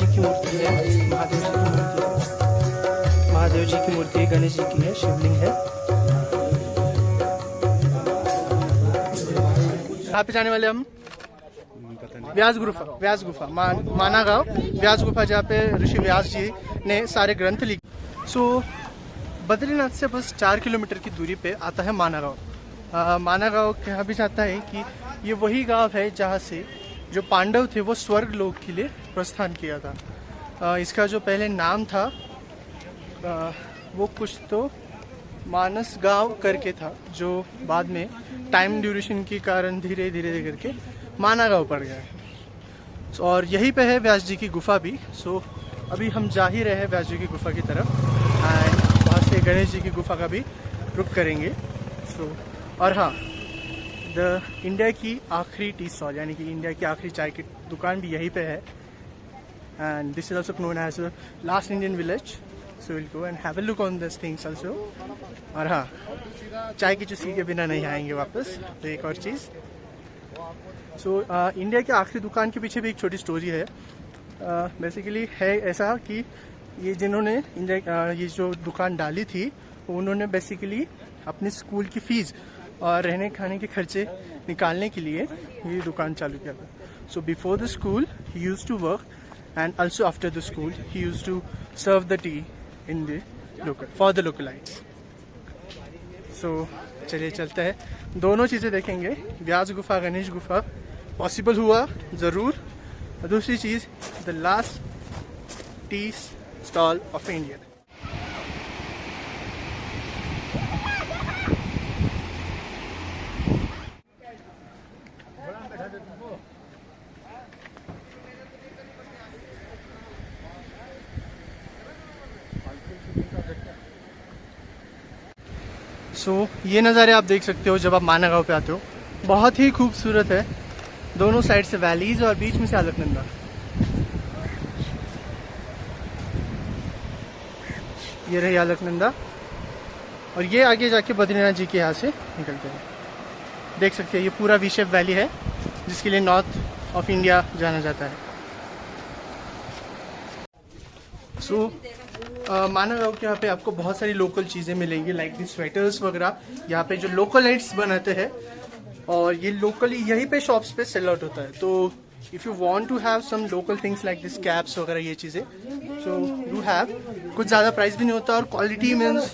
जी की मूर्ति है, महादेव जी की मूर्ति है, महादेव जी की मूर्ति है, गणेश जी की है, शिवलिंग है। कहाँ पे जाने वाले हम? व्यास गुफा माना गांव व्यास गुफा, जहाँ पे ऋषि व्यास जी ने सारे ग्रंथ लिखे। सो बद्रीनाथ से बस 4 किलोमीटर की दूरी पे आता है माना गांव। माना गांव कहा भी जाता है कि ये वही गांव है जहाँ से जो पांडव थे वो स्वर्ग लोक के लिए प्रस्थान किया था। इसका जो पहले नाम था वो कुछ तो मानस गांव करके था, जो बाद में टाइम ड्यूरेशन के कारण धीरे धीरे करके माना गांव पड़ गया है। और यहीं पे है व्यास जी की गुफा भी। सो अभी हम जा ही रहे हैं व्यास जी की गुफा की तरफ, एंड वहाँ से गणेश जी की गुफा का भी रुख करेंगे। और हाँ, इंडिया की आखिरी टी स्टॉल यानी कि इंडिया की आखिरी चाय की दुकान भी यहीं पे है, and this is also known as last Indian village. So will go and have a look on this things also. और हाँ, चाय की चुस्की के बिना नहीं आएंगे वापस। तो एक और चीज़, इंडिया की आखिरी दुकान के पीछे भी एक छोटी स्टोरी है। बेसिकली है ऐसा कि ये जिन्होंने ये जो दुकान डाली थी, उन्होंने बेसिकली अपने स्कूल की फ़ीस और रहने खाने के खर्चे निकालने के लिए ये दुकान चालू किया था। So before the school he used to work, and also after the school he used to serve the tea in the local for the localites. So चलिए चलते हैं, दोनों चीज़ें देखेंगे। व्यास गुफा, गणेश गुफा पॉसिबल हुआ ज़रूर। और दूसरी चीज़, the last tea stall of India. ये नज़ारे आप देख सकते हो जब आप माना गांव पे आते हो, बहुत ही खूबसूरत है। दोनों साइड से वैलीज और बीच में से अलकनंदा। ये रही अलकनंदा, और ये आगे जाके बद्रीनाथ जी के यहाँ से निकलते हैं। देख सकते हैं ये पूरा वी शेप वैली है, जिसके लिए नॉर्थ ऑफ इंडिया जाना जाता है। माना गांव के यहाँ पे आपको बहुत सारी लोकल चीज़ें मिलेंगी, लाइक दी स्वेटर्स वगैरह। यहाँ पे जो लोकलाइट्स बनाते हैं, और ये लोकली यहीं पे शॉप्स पे सेल आउट होता है। तो if you want to have some local things like this caps वगैरह, ये चीज़ें सो यू हैव। कुछ ज़्यादा प्राइस भी नहीं होता, और क्वालिटी मीन्स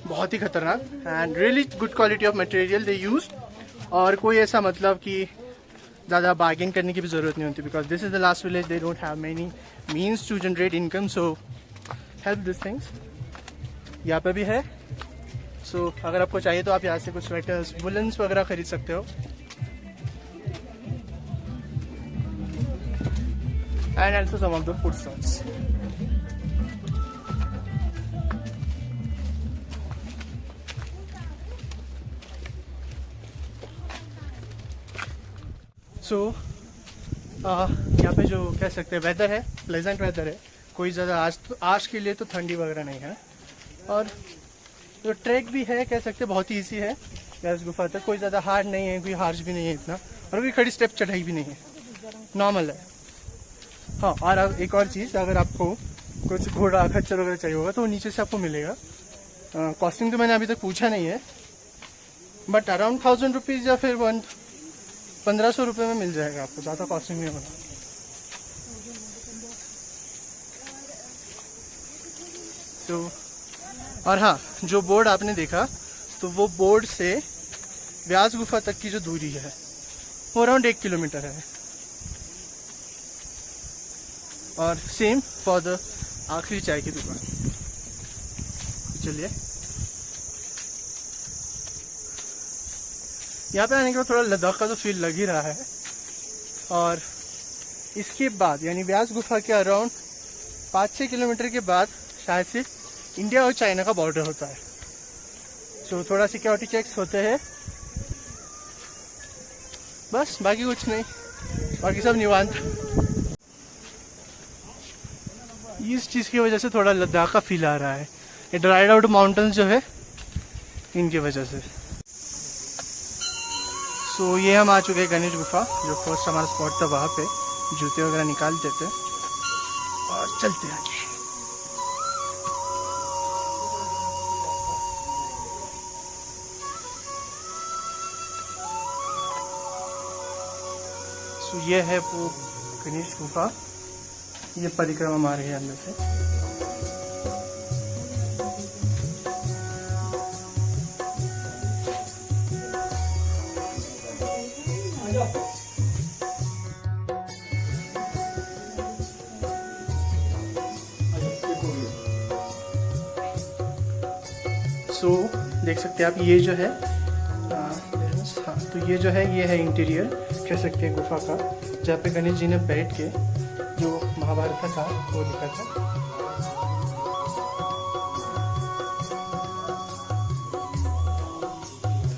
बहुत ही खतरनाक, and really good quality of material they use. और कोई ऐसा मतलब कि ज़्यादा बार्गेन करने की भी ज़रूरत नहीं होती, because this is the last village, they don't have many means to generate income, so help this things. यहाँ पे भी है। सो अगर आपको चाहिए तो आप यहाँ से कुछ स्वेटर्स, वुलन्स वगैरह खरीद सकते हो। And also some of the food stalls. यहाँ पे जो कह सकते हैं वेदर है, प्लेजेंट वेदर है। कोई ज़्यादा आज के लिए तो ठंडी वगैरह नहीं है, और जो ट्रैक भी है कह सकते हैं बहुत ही ईजी है व्यास गुफा तक। कोई ज़्यादा हार्ड नहीं है, कोई हार्श भी नहीं है इतना, और कोई खड़ी स्टेप चढ़ाई भी नहीं है, नॉर्मल है। हाँ, और एक और चीज़, अगर आपको कुछ घोड़ा खच्चर वगैरह चाहिए होगा तो वो नीचे से आपको मिलेगा। कॉस्टिंग तो मैंने अभी तक पूछा नहीं है, बट अराउंड 1000 रुपीज़ या फिर 1500 रुपये में मिल जाएगा आपको, ज़्यादा कॉस्टिंग नहीं होगा। और हाँ, जो बोर्ड आपने देखा, तो वो बोर्ड से व्यास गुफा तक की जो दूरी है वो अराउंड 1 किलोमीटर है। और सेम फॉर द आखिरी चाय की दुकान। चलिए, यहाँ पे आने के बाद थोड़ा लद्दाख का तो फील लग ही रहा है। और इसके बाद यानी व्यास गुफा के अराउंड 5-6 किलोमीटर के बाद शायद से इंडिया और चाइना का बॉर्डर होता है। सो थोड़ा सिक्योरिटी चेक्स होते हैं, बस बाकी कुछ नहीं, बाकी सब निवांत। इस चीज़ की वजह से थोड़ा लद्दाख का फील आ रहा है, ये ड्राइड आउट माउंटेन्स जो है इनकी वजह से। सो ये हम आ चुके हैं गणेश गुफा, जो फर्स्ट हमारा स्पॉट था। वहाँ पे जूते वगैरह निकाल देते। और चलते हैं आगे। तो ये है वो गणेश गुफा, ये परिक्रमा मार रही है अंदर से। सो देख सकते हैं आप, ये जो है हाँ, तो ये जो है ये है इंटीरियर कह सकते हैं गुफा का, जहाँ पे गणेश जी ने बैठ के जो महाभारत था वो लिखा था।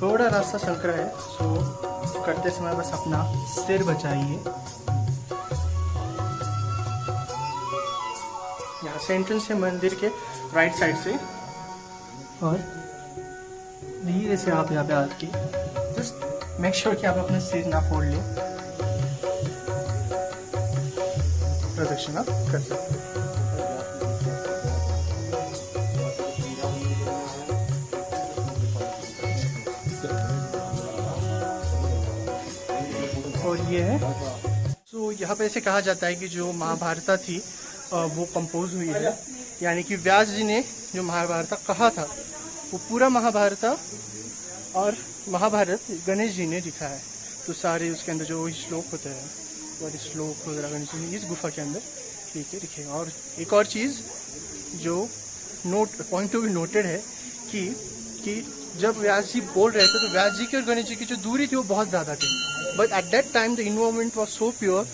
थोड़ा रास्ता संकरा है, सो करते समय बस अपना सिर बचाइए। यहाँ से एंट्रेंस है मंदिर के राइट साइड से, और धीरे से आप यहाँ पे आके जस्ट मेक श्योर कि आप अपना सिर ना फोड़ लें, प्रदक्षिणा कर सकते हैं। और ये है तो यहाँ पे ऐसे कहा जाता है कि जो महाभारत थी वो कंपोज हुई है, यानी कि व्यास जी ने जो महाभारत कहा था वो पूरा महाभारत और महाभारत गणेश जी ने लिखा है। तो सारे उसके अंदर जो श्लोक होते हैं और श्लोक वगैरह गणेश जी ने इस गुफा के अंदर लिखे। और एक और चीज़ जो पॉइंट टू बी नोटेड है कि जब व्यास जी बोल रहे थे तो व्यास जी के और गणेश जी की जो दूरी थी वो बहुत ज़्यादा थी, but at that time the environment was so pure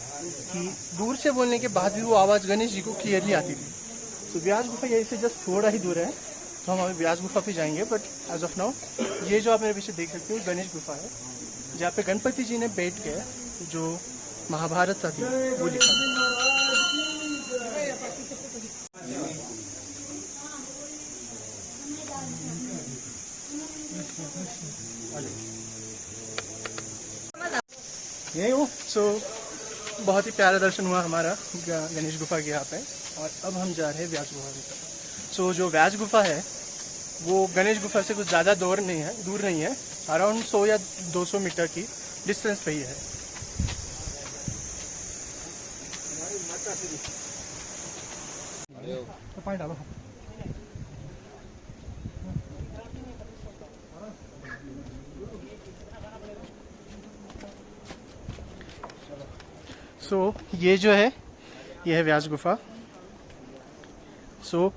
कि दूर से बोलने के बाद भी वो आवाज़ गणेश जी को क्लियरली आती थी। तो व्यास गुफा यहीं से जस्ट थोड़ा ही दूर है, तो हम अभी व्यास गुफा पे जाएंगे। बट एज ऑफ नाउ ये जो आप मेरे पीछे देख सकते हो गणेश गुफा है, जहाँ पे गणपति जी ने बैठ के जो महाभारत थी वो लिखा। यही हो सो बहुत ही प्यारा दर्शन हुआ हमारा गणेश गुफा के यहाँ पे, और अब हम जा रहे हैं व्यास गुफा की तरफ। सो जो व्यास गुफा है वो गणेश गुफा से कुछ ज़्यादा दूर नहीं है, अराउंड 100 या 200 मीटर की डिस्टेंस पे ही है। तो पानी डालो। सो ये जो है ये है व्यास गुफा। सो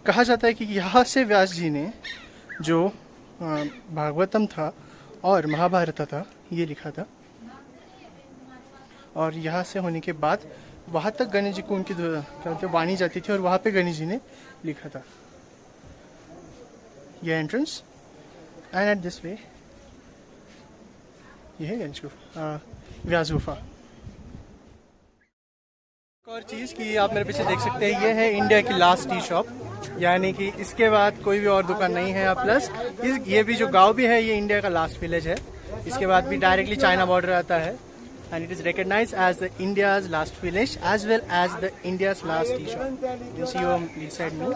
कहा जाता है कि यहाँ से व्यास जी ने जो भागवतम था और महाभारत था ये लिखा था, और यहाँ से होने के बाद वहाँ तक गणेश जी को उनकी वाणी जाती थी और वहाँ पे गणेश जी ने लिखा था। ये entrance and at this way ये है गणेश गुफा, व्यास गुफा। एक और चीज़ कि आप मेरे पीछे देख सकते हैं, ये है इंडिया की लास्ट टी शॉप, यानी कि इसके बाद कोई भी और दुकान नहीं है। प्लस ये भी जो गांव भी है ये इंडिया का लास्ट विलेज है। इसके बाद भी डायरेक्टली चाइना बॉर्डर आता है, and it is recognise as the India's last village as well as the India's last tea shop. You see lead side में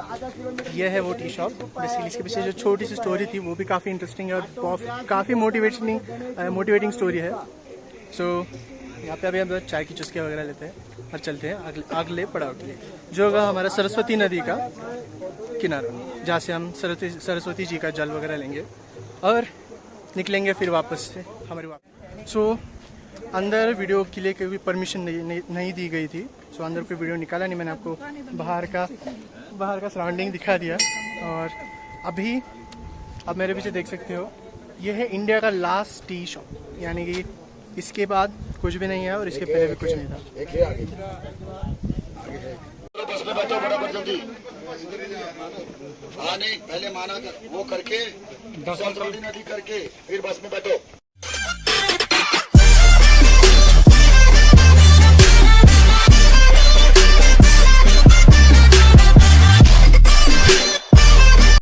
ये है वो टी शॉप। बेसिकली इसके पीछे जो छोटी सी स्टोरी थी वो भी काफ़ी इंटरेस्टिंग है और काफ़ी मोटिवेटिंग स्टोरी है। सो यहाँ पे अभी हम चाय की चुस्कियाँ वगैरह लेते हैं और चलते हैं अगले पड़ाव के लिए, जो होगा हमारा सरस्वती नदी का किनारा, जहाँ से हम सरस्वती जी का जल वगैरह लेंगे और निकलेंगे फिर वापस से हमारे वापस। सो अंदर वीडियो के लिए कोई परमिशन नहीं दी गई थी, सो अंदर कोई वीडियो निकाला नहीं। मैंने आपको बाहर का सराउंडिंग दिखा दिया। और अभी आप मेरे पीछे देख सकते हो ये है इंडिया का लास्ट टी शॉप, यानी कि इसके बाद कुछ भी नहीं है और इसके पहले भी कुछ नहीं था। एक है आगे है। बस में बैठो फटाफट जल्दी। हाँ नहीं, पहले माना वो करके सरस्वती नदी करके फिर बस में बैठो।